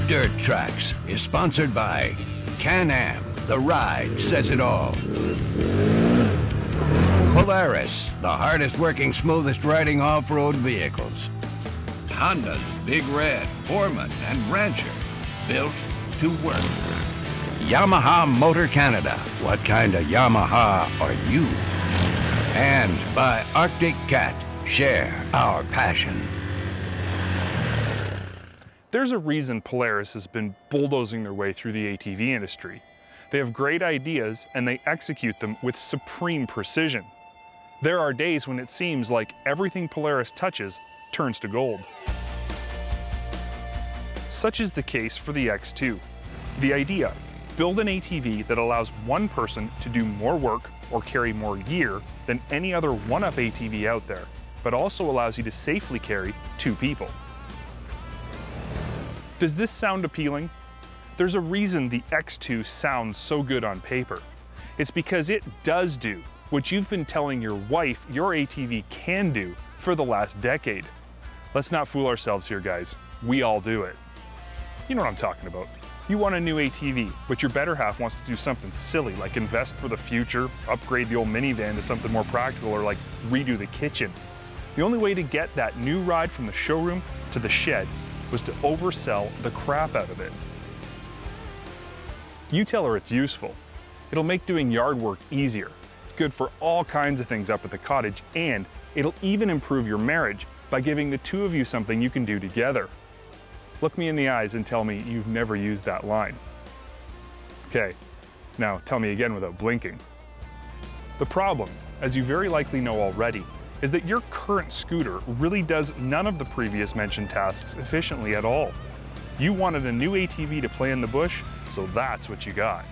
Dirt Trax is sponsored by CanAm. The ride says it all. Polaris, the hardest working, smoothest riding off-road vehicles. Honda's Big Red, Foreman, and Ranger, built to work. Yamaha Motor Canada, what kind of Yamaha are you? And by Arctic Cat, share our passion. There's a reason Polaris has been bulldozing their way through the ATV industry. They have great ideas and they execute them with supreme precision. There are days when it seems like everything Polaris touches turns to gold. Such is the case for the X2. The idea: build an ATV that allows one person to do more work or carry more gear than any other one-up ATV out there, but also allows you to safely carry two people. Does this sound appealing? There's a reason the X2 sounds so good on paper. It's because it does do what you've been telling your wife your ATV can do for the last decade. Let's not fool ourselves here, guys. We all do it. You know what I'm talking about. You want a new ATV, but your better half wants to do something silly like invest for the future, upgrade the old minivan to something more practical, or like redo the kitchen. The only way to get that new ride from the showroom to the shed was to oversell the crap out of it. You tell her it's useful. It'll make doing yard work easier. It's good for all kinds of things up at the cottage, and it'll even improve your marriage by giving the two of you something you can do together. Look me in the eyes and tell me you've never used that line. Okay, now tell me again without blinking. The problem, as you very likely know already, is that your current scooter really does none of the previous mentioned tasks efficiently at all. You wanted a new ATV to play in the bush, so that's what you got.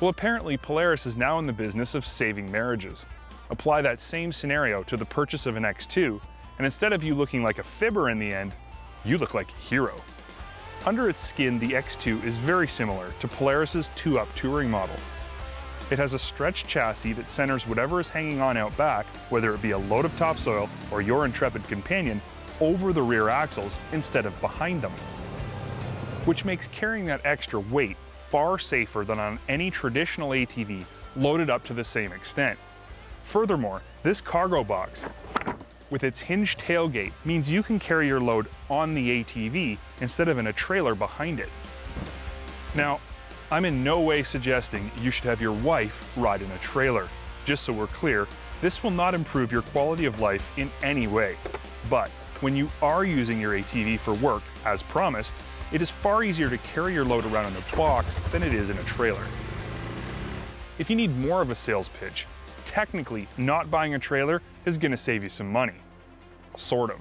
Well, apparently Polaris is now in the business of saving marriages. Apply that same scenario to the purchase of an X2, and instead of you looking like a fibber in the end, you look like a hero. Under its skin, the X2 is very similar to Polaris's 2-up touring model. It has a stretched chassis that centers whatever is hanging on out back, whether it be a load of topsoil or your intrepid companion, over the rear axles instead of behind them, which makes carrying that extra weight far safer than on any traditional ATV loaded up to the same extent. Furthermore, this cargo box with its hinged tailgate means you can carry your load on the ATV instead of in a trailer behind it. Now, I'm in no way suggesting you should have your wife ride in a trailer. Just so we're clear, this will not improve your quality of life in any way. But when you are using your ATV for work, as promised, it is far easier to carry your load around in a box than it is in a trailer. If you need more of a sales pitch, technically not buying a trailer is going to save you some money. Sort of.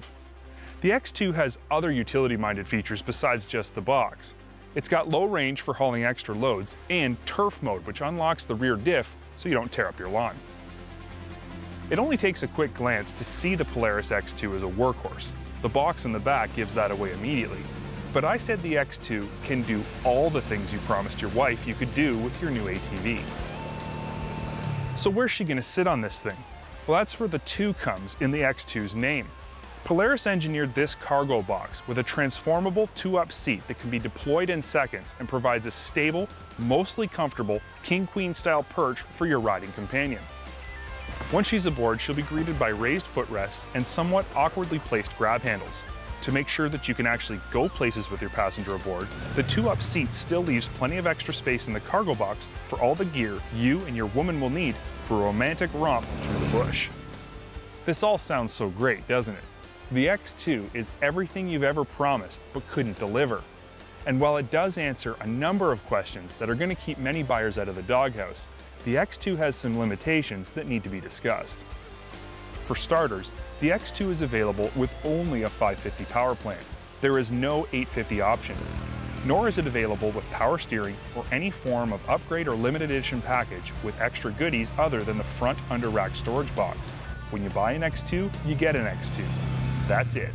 The X2 has other utility-minded features besides just the box. It's got low range for hauling extra loads, and turf mode, which unlocks the rear diff so you don't tear up your lawn. It only takes a quick glance to see the Polaris X2 as a workhorse. The box in the back gives that away immediately. But I said the X2 can do all the things you promised your wife you could do with your new ATV. So where's she gonna sit on this thing? Well, that's where the 2 comes in the X2's name. Polaris engineered this cargo box with a transformable 2-up seat that can be deployed in seconds and provides a stable, mostly comfortable, king-queen style perch for your riding companion. Once she's aboard, she'll be greeted by raised footrests and somewhat awkwardly placed grab handles. To make sure that you can actually go places with your passenger aboard, the 2-up seat still leaves plenty of extra space in the cargo box for all the gear you and your woman will need for a romantic romp through the bush. This all sounds so great, doesn't it? The X2 is everything you've ever promised but couldn't deliver. And while it does answer a number of questions that are going to keep many buyers out of the doghouse, the X2 has some limitations that need to be discussed. For starters, the X2 is available with only a 550 power plant. There is no 850 option, nor is it available with power steering or any form of upgrade or limited edition package with extra goodies other than the front under-rack storage box. When you buy an X2, you get an X2. That's it.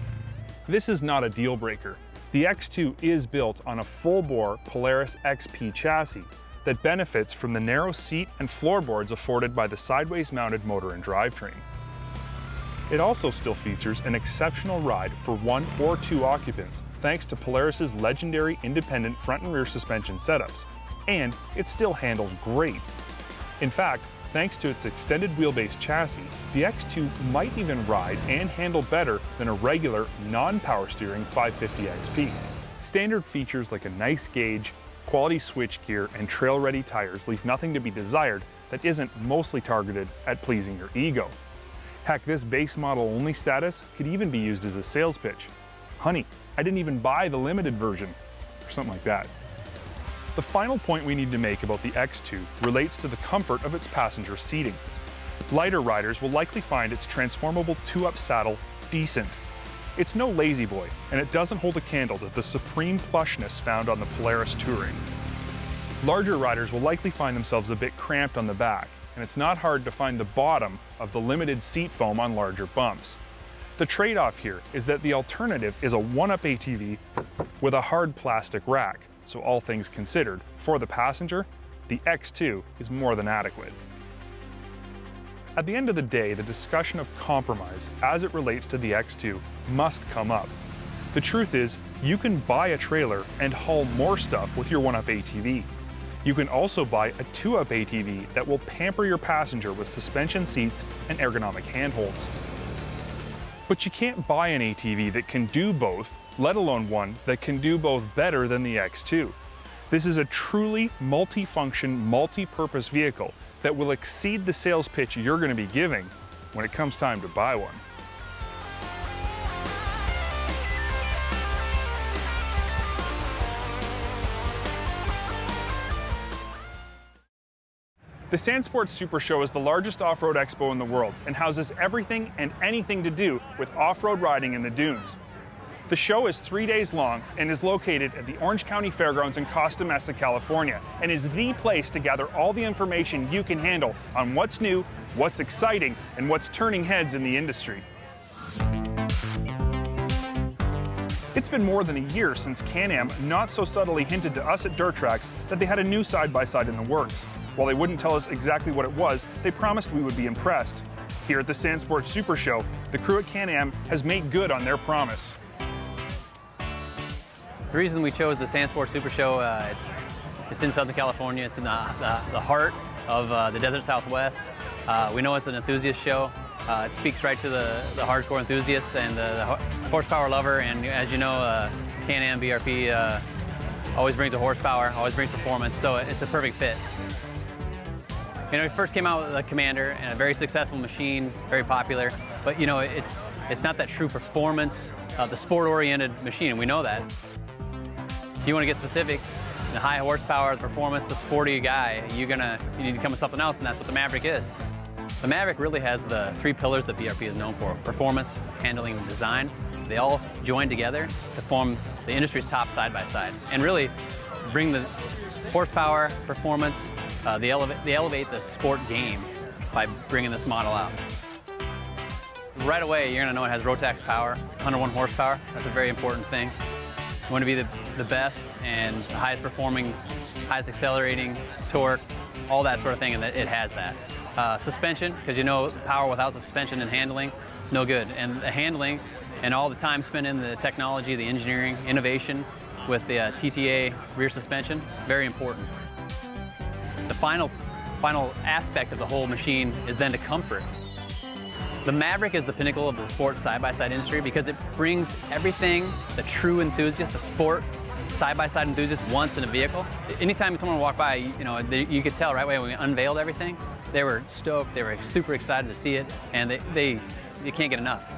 This is not a deal breaker. The X2 is built on a full-bore Polaris XP chassis that benefits from the narrow seat and floorboards afforded by the sideways mounted motor and drivetrain. It also still features an exceptional ride for 1 or 2 occupants, thanks to Polaris's legendary independent front and rear suspension setups, and it still handles great. In fact, thanks to its extended wheelbase chassis, the X2 might even ride and handle better than a regular non-power steering 550 XP. Standard features like a nice gauge, quality switchgear, and trail-ready tires leave nothing to be desired that isn't mostly targeted at pleasing your ego. Heck, this base model only status could even be used as a sales pitch. Honey, I didn't even buy the limited version, or something like that. The final point we need to make about the X2 relates to the comfort of its passenger seating. Lighter riders will likely find its transformable 2-up saddle decent. It's no lazy boy, and it doesn't hold a candle to the supreme plushness found on the Polaris Touring. Larger riders will likely find themselves a bit cramped on the back, and it's not hard to find the bottom of the limited seat foam on larger bumps. The trade-off here is that the alternative is a 1-up ATV with a hard plastic rack, so all things considered, for the passenger, the X2 is more than adequate. At the end of the day, the discussion of compromise as it relates to the X2 must come up. The truth is, you can buy a trailer and haul more stuff with your 1-up ATV. You can also buy a 2-up ATV that will pamper your passenger with suspension seats and ergonomic handholds. But you can't buy an ATV that can do both, let alone one that can do both better than the X2. This is a truly multi-function, multi-purpose vehicle that will exceed the sales pitch you're going to be giving when it comes time to buy one. The Sandsport Super Show is the largest off-road expo in the world and houses everything and anything to do with off-road riding in the dunes. The show is 3 days long and is located at the Orange County Fairgrounds in Costa Mesa, California, and is the place to gather all the information you can handle on what's new, what's exciting, and what's turning heads in the industry. It's been more than a year since CanAm not so subtly hinted to us at Trax that they had a new side-by-side in the works. While they wouldn't tell us exactly what it was, they promised we would be impressed. Here at the Sandsport Super Show, the crew at CanAm has made good on their promise. The reason we chose the Sandsport Super Show, it's in Southern California. It's in the heart of the Desert Southwest. We know it's an enthusiast show. It speaks right to the hardcore enthusiast and the horsepower lover. And as you know, CanAm BRP always brings the horsepower, always brings performance, so it's a perfect fit. You know, we first came out with the Commander, and a very successful machine, very popular. But you know, it's not that true performance, the sport-oriented machine, and we know that. If you want to get specific, the high horsepower, the performance, the sporty guy, you need to come with something else, and that's what the Maverick is. The Maverick really has the 3 pillars that BRP is known for: performance, handling, and design. They all join together to form the industry's top side-by-side, and really bring the horsepower, performance. They elevate the sport game by bringing this model out. Right away, you're going to know it has Rotax power, 101 horsepower. That's a very important thing. You want to be the best and the highest performing, highest accelerating, torque, all that sort of thing, and it has that. Suspension, because you know power without suspension and handling, no good. And the handling and all the time spent in the technology, the engineering, innovation with the TTA rear suspension, very important. The final aspect of the whole machine is then the comfort. The Maverick is the pinnacle of the sport side-by-side industry because it brings everything the true enthusiast, the sport side-by-side enthusiast wants in a vehicle. Anytime someone walked by, you know, you could tell right away when we unveiled everything, they were stoked, they were super excited to see it, and you can't get enough.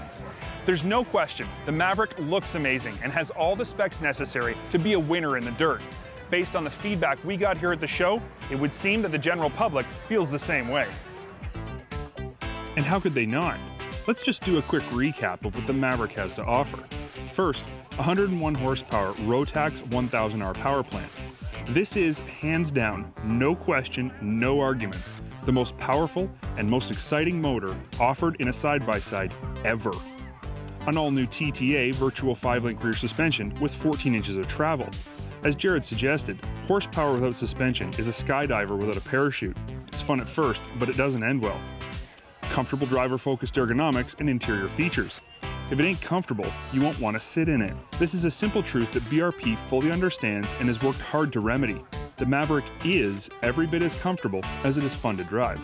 There's no question, the Maverick looks amazing and has all the specs necessary to be a winner in the dirt. Based on the feedback we got here at the show, it would seem that the general public feels the same way. And how could they not? Let's just do a quick recap of what the Maverick has to offer. First, 101 horsepower Rotax 1000R power plant. This is, hands down, no question, no arguments, the most powerful and most exciting motor offered in a side-by-side ever. An all-new TTA virtual 5-link rear suspension with 14 inches of travel. As Jared suggested, horsepower without suspension is a skydiver without a parachute. It's fun at first, but it doesn't end well. comfortable driver-focused ergonomics, and interior features. If it ain't comfortable, you won't want to sit in it. This is a simple truth that BRP fully understands and has worked hard to remedy. The Maverick is every bit as comfortable as it is fun to drive.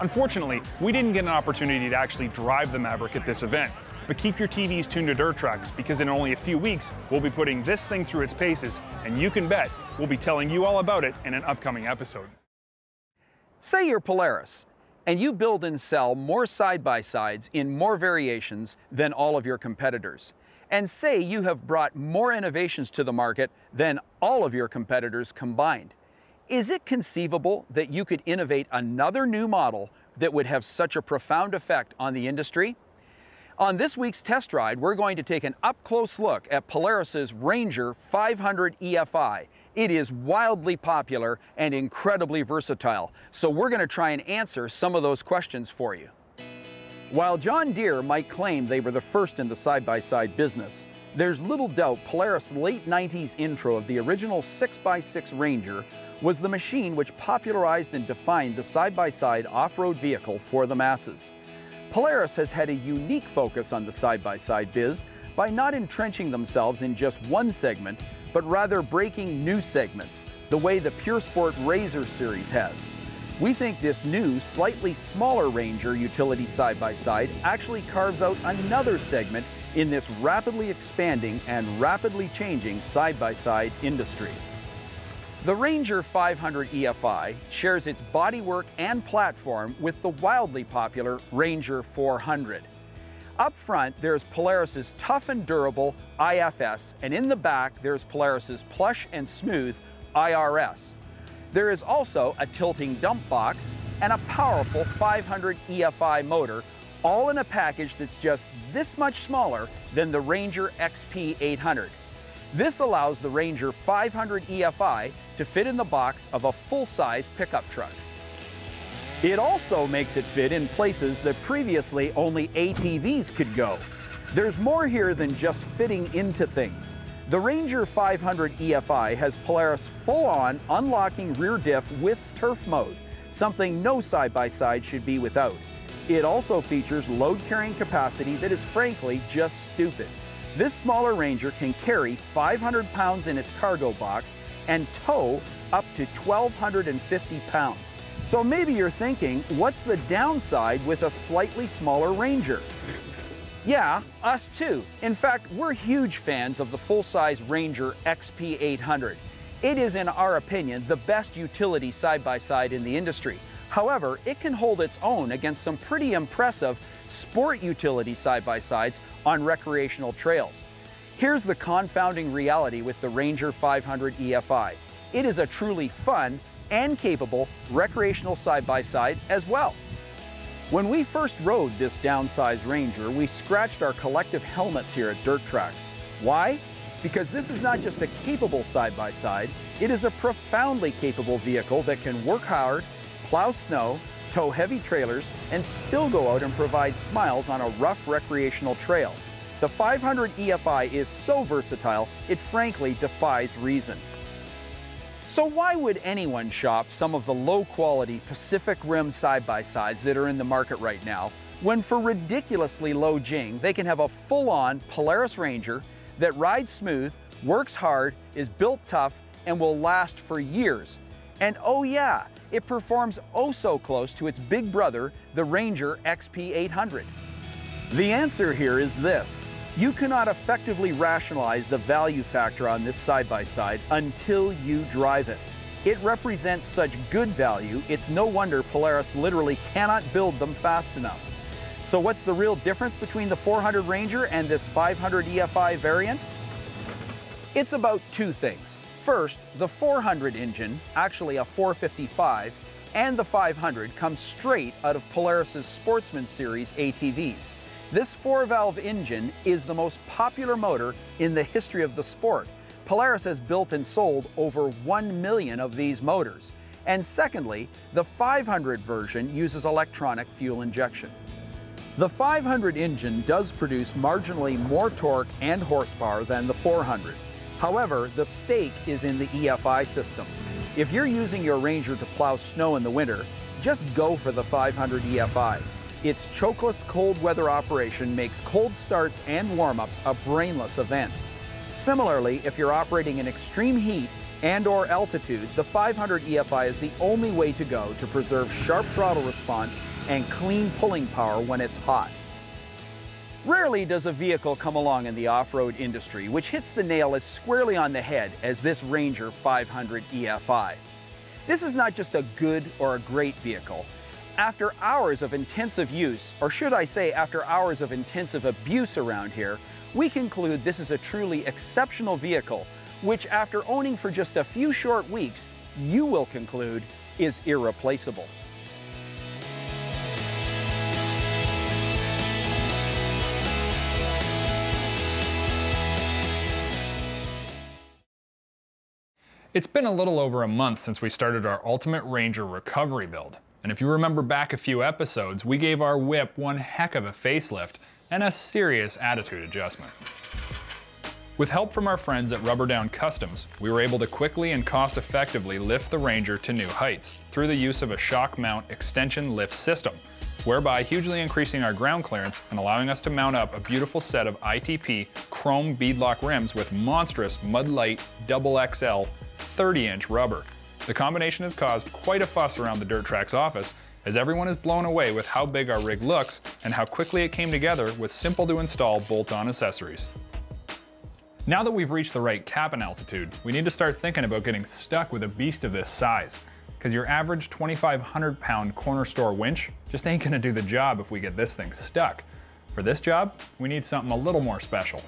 Unfortunately, we didn't get an opportunity to actually drive the Maverick at this event, but keep your TVs tuned to Dirt Trax, because in only a few weeks, we'll be putting this thing through its paces, and you can bet we'll be telling you all about it in an upcoming episode. Say you're Polaris, and you build and sell more side-by-sides in more variations than all of your competitors. And say you have brought more innovations to the market than all of your competitors combined. Is it conceivable that you could innovate another new model that would have such a profound effect on the industry? On this week's test ride, we're going to take an up-close look at Polaris's Ranger 500 EFI. It is wildly popular and incredibly versatile, so we're going to try and answer some of those questions for you. While John Deere might claim they were the first in the side-by-side business, there's little doubt Polaris' late 90s intro of the original 6x6 Ranger was the machine which popularized and defined the side-by-side off-road vehicle for the masses. Polaris has had a unique focus on the side-by-side biz by not entrenching themselves in just one segment, but rather breaking new segments, the way the Pure Sport Razor series has. We think this new, slightly smaller Ranger utility side-by-side actually carves out another segment in this rapidly expanding and rapidly changing side-by-side industry. The Ranger 500 EFI shares its bodywork and platform with the wildly popular Ranger 400. Up front, there's Polaris's tough and durable IFS, and in the back, there's Polaris's plush and smooth IRS. There is also a tilting dump box and a powerful 500 EFI motor, all in a package that's just this much smaller than the Ranger XP 800. This allows the Ranger 500 EFI to fit in the box of a full-size pickup truck. It also makes it fit in places that previously only ATVs could go. There's more here than just fitting into things. The Ranger 500 EFI has Polaris full-on unlocking rear diff with turf mode, something no side-by-side should be without. It also features load-carrying capacity that is frankly just stupid. This smaller Ranger can carry 500 pounds in its cargo box and tow up to 1,250 pounds. So maybe you're thinking, what's the downside with a slightly smaller Ranger? Yeah, us too. In fact, we're huge fans of the full-size Ranger XP 800. It is, in our opinion, the best utility side-by-side in the industry. However, it can hold its own against some pretty impressive sport utility side-by-sides on recreational trails. Here's the confounding reality with the Ranger 500 EFI. It is a truly fun and capable recreational side-by-side as well. When we first rode this downsized Ranger, we scratched our collective helmets here at Dirt Trax. Why? Because this is not just a capable side-by-side, it is a profoundly capable vehicle that can work hard, plow snow, tow heavy trailers, and still go out and provide smiles on a rough recreational trail. The 500 EFI is so versatile, it frankly defies reason. So why would anyone shop some of the low-quality Pacific Rim side-by-sides that are in the market right now, when for ridiculously low jing, they can have a full-on Polaris Ranger that rides smooth, works hard, is built tough, and will last for years? And oh yeah, it performs oh so close to its big brother, the Ranger XP 800. The answer here is this. You cannot effectively rationalize the value factor on this side-by-side until you drive it. It represents such good value, it's no wonder Polaris literally cannot build them fast enough. So what's the real difference between the 400 Ranger and this 500 EFI variant? It's about two things. First, the 400 engine, actually a 455, and the 500 come straight out of Polaris's Sportsman Series ATVs. This 4-valve engine is the most popular motor in the history of the sport. Polaris has built and sold over 1 million of these motors. And secondly, the 500 version uses electronic fuel injection. The 500 engine does produce marginally more torque and horsepower than the 400. However, the stake is in the EFI system. If you're using your Ranger to plow snow in the winter, just go for the 500 EFI. Its chokeless cold weather operation makes cold starts and warm-ups a brainless event. Similarly, if you're operating in extreme heat and/or altitude, the 500 EFI is the only way to go to preserve sharp throttle response and clean pulling power when it's hot. Rarely does a vehicle come along in the off-road industry which hits the nail as squarely on the head as this Ranger 500 EFI. This is not just a good or a great vehicle. After hours of intensive use, or should I say after hours of intensive abuse around here, we conclude this is a truly exceptional vehicle, which after owning for just a few short weeks, you will conclude is irreplaceable. It's been a little over a month since we started our Ultimate Ranger recovery build. And if you remember back a few episodes, we gave our whip one heck of a facelift and a serious attitude adjustment. With help from our friends at Rubber Down Customs, we were able to quickly and cost-effectively lift the Ranger to new heights through the use of a shock mount extension lift system, whereby hugely increasing our ground clearance and allowing us to mount up a beautiful set of ITP chrome beadlock rims with monstrous Mud Light XXL 30-inch rubber. The combination has caused quite a fuss around the Dirt Trax office, as everyone is blown away with how big our rig looks and how quickly it came together with simple to install bolt-on accessories. Now that we've reached the right cabin altitude, we need to start thinking about getting stuck with a beast of this size, because your average 2,500 pound corner store winch just ain't gonna do the job if we get this thing stuck. For this job, we need something a little more special.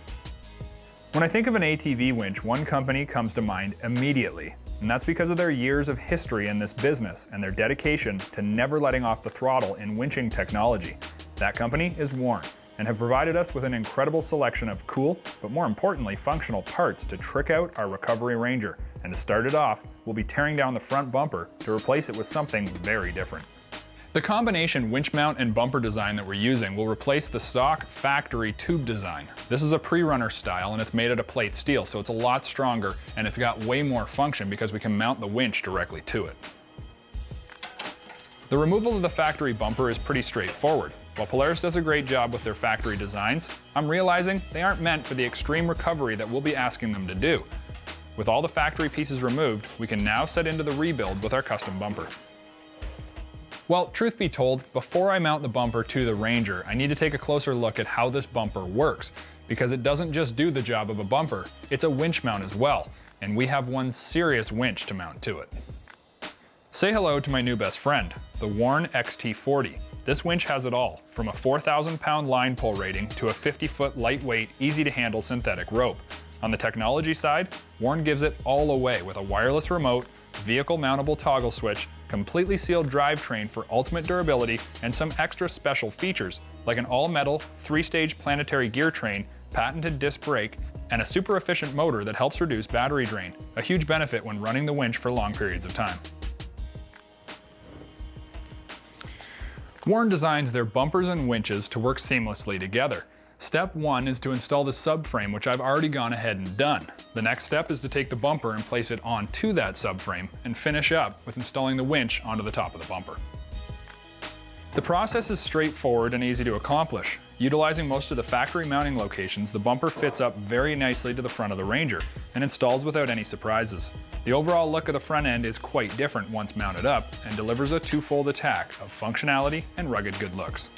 When I think of an ATV winch, one company comes to mind immediately, and that's because of their years of history in this business and their dedication to never letting off the throttle in winching technology. That company is Warn, and have provided us with an incredible selection of cool, but more importantly, functional parts to trick out our recovery Ranger. And to start it off, we'll be tearing down the front bumper to replace it with something very different. The combination winch mount and bumper design that we're using will replace the stock factory tube design. This is a pre-runner style and it's made out of plate steel, so it's a lot stronger and it's got way more function because we can mount the winch directly to it. The removal of the factory bumper is pretty straightforward. While Polaris does a great job with their factory designs, I'm realizing they aren't meant for the extreme recovery that we'll be asking them to do. With all the factory pieces removed, we can now set into the rebuild with our custom bumper. Well, truth be told, before I mount the bumper to the Ranger, I need to take a closer look at how this bumper works, because it doesn't just do the job of a bumper, it's a winch mount as well, and we have one serious winch to mount to it. Say hello to my new best friend, the Warn XT40. This winch has it all, from a 4,000 pound line pull rating to a 50-foot lightweight, easy to handle synthetic rope. On the technology side, Warn gives it all away with a wireless remote, vehicle mountable toggle switch, completely sealed drivetrain for ultimate durability, and some extra special features like an all-metal 3-stage planetary gear train, patented disc brake, and a super efficient motor that helps reduce battery drain, a huge benefit when running the winch for long periods of time. Warn designs their bumpers and winches to work seamlessly together. Step 1 is to install the subframe, which I've already gone ahead and done. The next step is to take the bumper and place it onto that subframe and finish up with installing the winch onto the top of the bumper. The process is straightforward and easy to accomplish. Utilizing most of the factory mounting locations, the bumper fits up very nicely to the front of the Ranger and installs without any surprises. The overall look of the front end is quite different once mounted up and delivers a twofold attack of functionality and rugged good looks.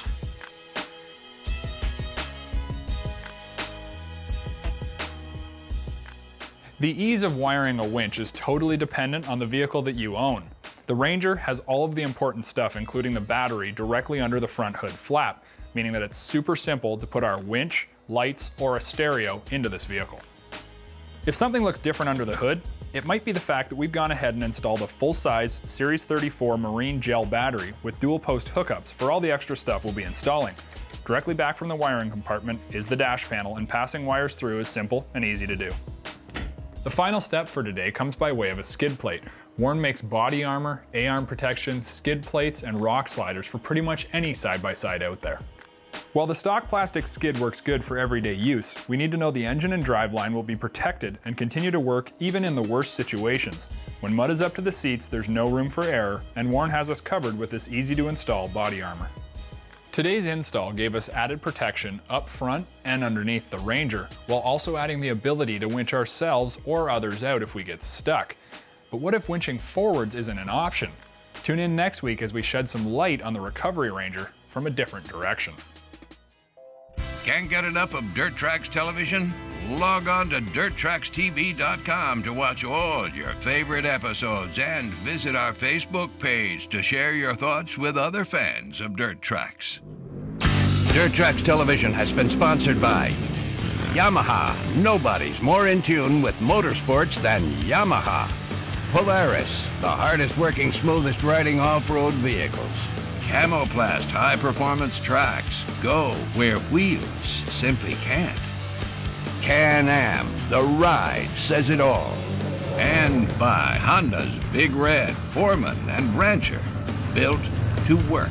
The ease of wiring a winch is totally dependent on the vehicle that you own. The Ranger has all of the important stuff, including the battery, directly under the front hood flap, meaning that it's super simple to put our winch, lights, or a stereo into this vehicle. If something looks different under the hood, it might be the fact that we've gone ahead and installed a full-size Series 34 marine gel battery with dual post hookups for all the extra stuff we'll be installing. Directly back from the wiring compartment is the dash panel, and passing wires through is simple and easy to do. The final step for today comes by way of a skid plate. Warn makes body armor, A-arm protection, skid plates, and rock sliders for pretty much any side-by-side out there. While the stock plastic skid works good for everyday use, we need to know the engine and driveline will be protected and continue to work even in the worst situations. When mud is up to the seats, there's no room for error, and Warren has us covered with this easy to install body armor. Today's install gave us added protection up front and underneath the Ranger, while also adding the ability to winch ourselves or others out if we get stuck. But what if winching forwards isn't an option? Tune in next week as we shed some light on the Recovery Ranger from a different direction. Can't get enough of Dirt Trax television? Log on to DirtTraxTV.com to watch all your favorite episodes and visit our Facebook page to share your thoughts with other fans of Dirt Trax. Dirt Trax Television has been sponsored by Yamaha. Nobody's more in tune with motorsports than Yamaha. Polaris, the hardest working, smoothest riding off-road vehicles. Camoplast high-performance Trax. Go where wheels simply can't. CanAm, the ride says it all. And by Honda's Big Red, Foreman, and Ranger. Built to work.